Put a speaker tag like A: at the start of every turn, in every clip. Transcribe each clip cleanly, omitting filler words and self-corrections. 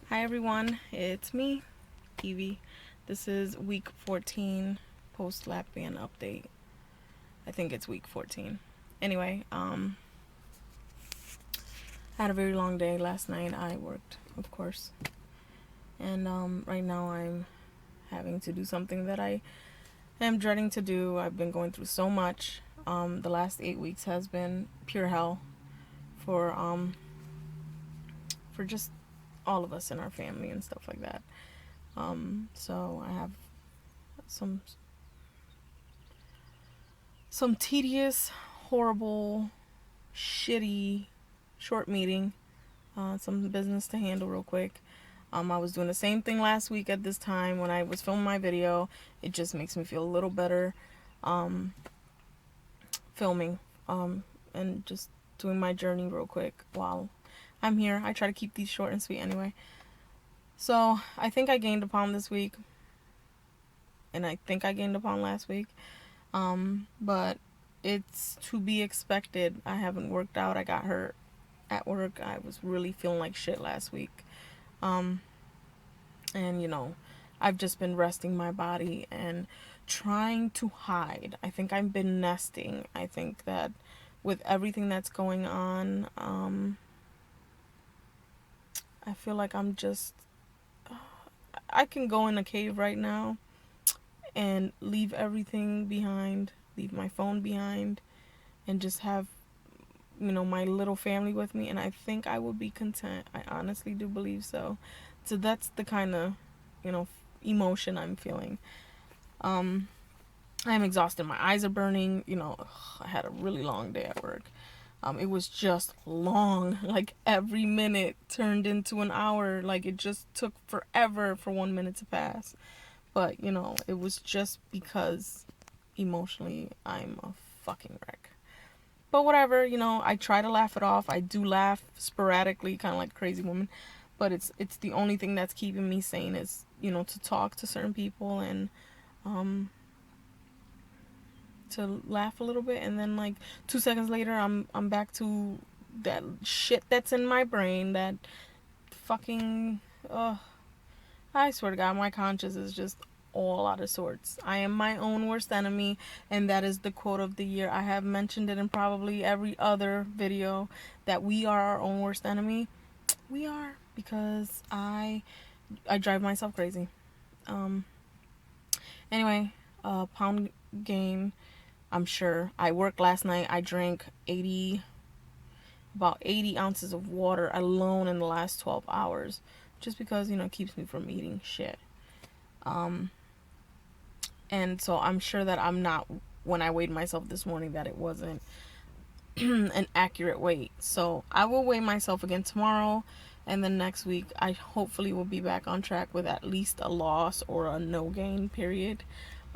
A: Hi everyone, it's me, Evie. This is week 14 post lap band update. I think it's week 14. Anyway, I had a very long day last night. I worked, of course, and right now I'm having to do something that I am dreading to do. I've been going through so much. The last 8 weeks has been pure hell for just all of us in our family and stuff like that. So I have some tedious, horrible, shitty, short meeting. Some business to handle real quick. I was doing the same thing last week at this time when I was filming my video. It just makes me feel a little better filming and just doing my journey real quick while I'm here. I try to keep these short and sweet anyway. So I think I gained a pound this week, and I think I gained a pound last week. But it's to be expected. I haven't worked out. I got hurt at work. I was really feeling like shit last week. And I've just been resting my body and trying to hide. I think I've been nesting. I think that with everything that's going on, I feel like I can go in a cave right now and leave everything behind, leave my phone behind, and just have my little family with me, and I think I would be content. I honestly do believe so. So that's the kind of emotion I'm feeling. I'm exhausted. My eyes are burning. I had a really long day at work. It was just long. Like every minute turned into an hour. Like it just took forever for 1 minute to pass. But it was just because emotionally I'm a fucking wreck. But whatever, I try to laugh it off. I do laugh sporadically, kind of like a crazy woman. But it's the only thing that's keeping me sane is, to talk to certain people and to laugh a little bit. And then like 2 seconds later, I'm back to that shit that's in my brain. That fucking, I swear to God, my conscience is just all out of sorts. I am my own worst enemy, and that is the quote of the year. I have mentioned it in probably every other video that we are our own worst enemy. We are, because I drive myself crazy. Anyway, pound gain, I'm sure. I worked last night. I drank about 80 ounces of water alone in the last 12 hours, just because it keeps me from eating shit. And so I'm sure that I'm not, when I weighed myself this morning, that it wasn't an accurate weight. So I will weigh myself again tomorrow, and then next week I hopefully will be back on track with at least a loss or a no gain period.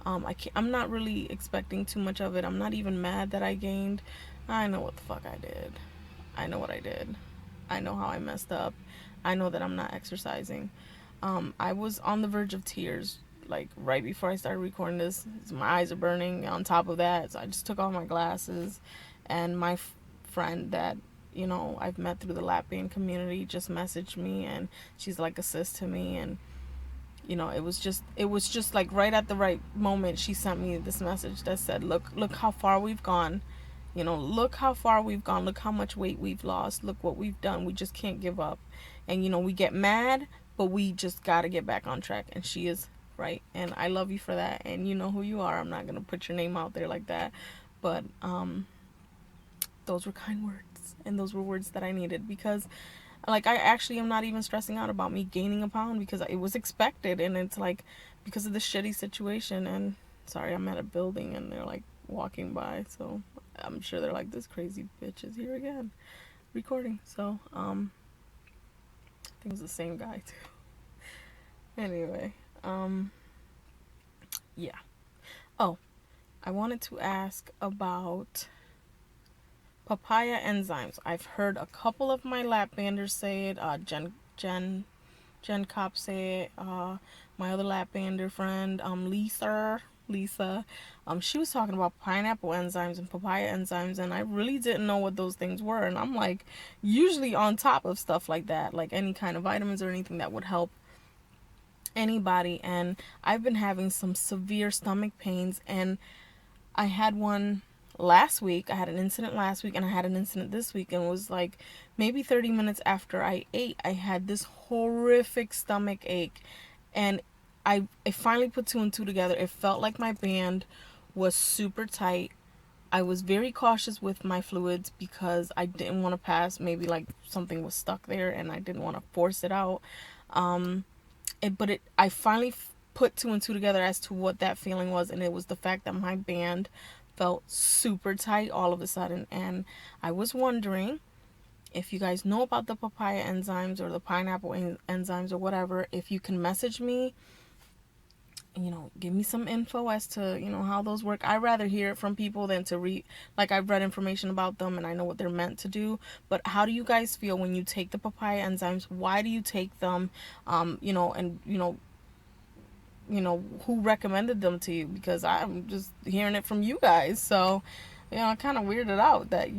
A: I'm not really expecting too much of it. I'm not even mad that I gained. I know what the fuck I did. I know what I did. I know how I messed up. I know that I'm not exercising. I was on the verge of tears like right before I started recording this. My eyes are burning on top of that, so I just took off my glasses. And my friend that I've met through the lap band community just messaged me, and she's like a sis to me. And it was just like right at the right moment she sent me this message that said, look how far we've gone. Look how far we've gone. Look how much weight we've lost. Look what we've done. We just can't give up. And we get mad, but we just got to get back on track. And she is right. And I love you for that. And you know who you are. I'm not going to put your name out there like that. But those were kind words. And those were words that I needed, because like I actually am not even stressing out about me gaining a pound, because it was expected. And it's like because of the shitty situation. And sorry, I'm at a building and they're like walking by, so I'm sure they're like, this crazy bitch is here again recording. So I think it was the same guy too. Anyway, yeah. Oh, I wanted to ask about papaya enzymes. I've heard a couple of my lap banders say it. Jen Cop say it. My other lap bander friend, Lisa, Lisa. She was talking about pineapple enzymes and papaya enzymes, and I really didn't know what those things were. And I'm like, usually on top of stuff like that, like any kind of vitamins or anything that would help anybody. And I've been having some severe stomach pains, and I had one last week. I had an incident last week, and I had an incident this week, and it was like maybe 30 minutes after I ate, I had this horrific stomach ache. And I finally put two and two together. It felt like my band was super tight. I was very cautious with my fluids because I didn't want to pass, maybe like something was stuck there and I didn't want to force it out. Um, I finally put two and two together as to what that feeling was, and it was the fact that my band felt super tight all of a sudden. And I was wondering if you guys know about the papaya enzymes or the pineapple enzymes or whatever, if you can message me, give me some info as to, how those work. I rather hear it from people than to read. Like, I've read information about them and I know what they're meant to do, but how do you guys feel when you take the papaya enzymes? Why do you take them? And who recommended them to you, because I'm just hearing it from you guys. So I kind of weirded out that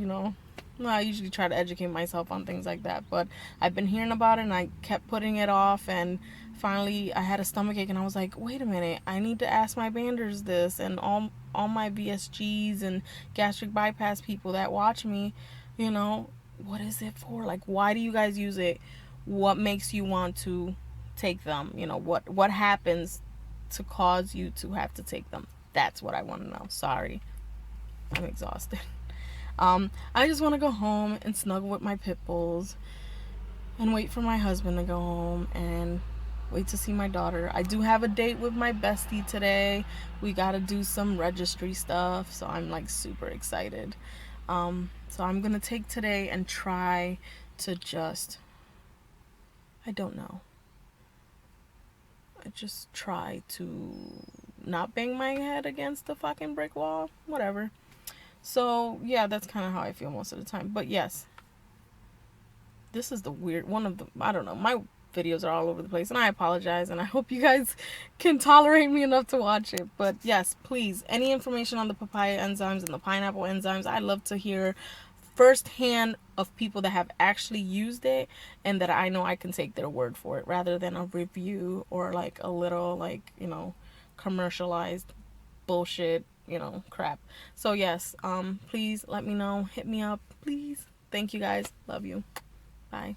A: I usually try to educate myself on things like that, but I've been hearing about it and I kept putting it off. And finally I had a stomach ache and I was like, wait a minute, I need to ask my banders this, and all my VSGs and gastric bypass people that watch me, what is it for? Like, why do you guys use it? What makes you want to take them? What happens to cause you to have to take them? That's what I want to know. Sorry, I'm exhausted. I just want to go home and snuggle with my pit bulls and wait for my husband to go home and wait to see my daughter. I do have a date with my bestie today. We got to do some registry stuff, so I'm like super excited. So I'm going to take today and try to I don't know. I just try to not bang my head against the fucking brick wall. Whatever. So, yeah, that's kind of how I feel most of the time. But yes, this is the weird one of the, I don't know, my videos are all over the place and I apologize, and I hope you guys can tolerate me enough to watch it. But yes, please, any information on the papaya enzymes and the pineapple enzymes, I'd love to hear firsthand of people that have actually used it and that I know I can take their word for it, rather than a review or like a little like commercialized bullshit crap. So yes, please let me know, hit me up, please. Thank you guys, love you, bye.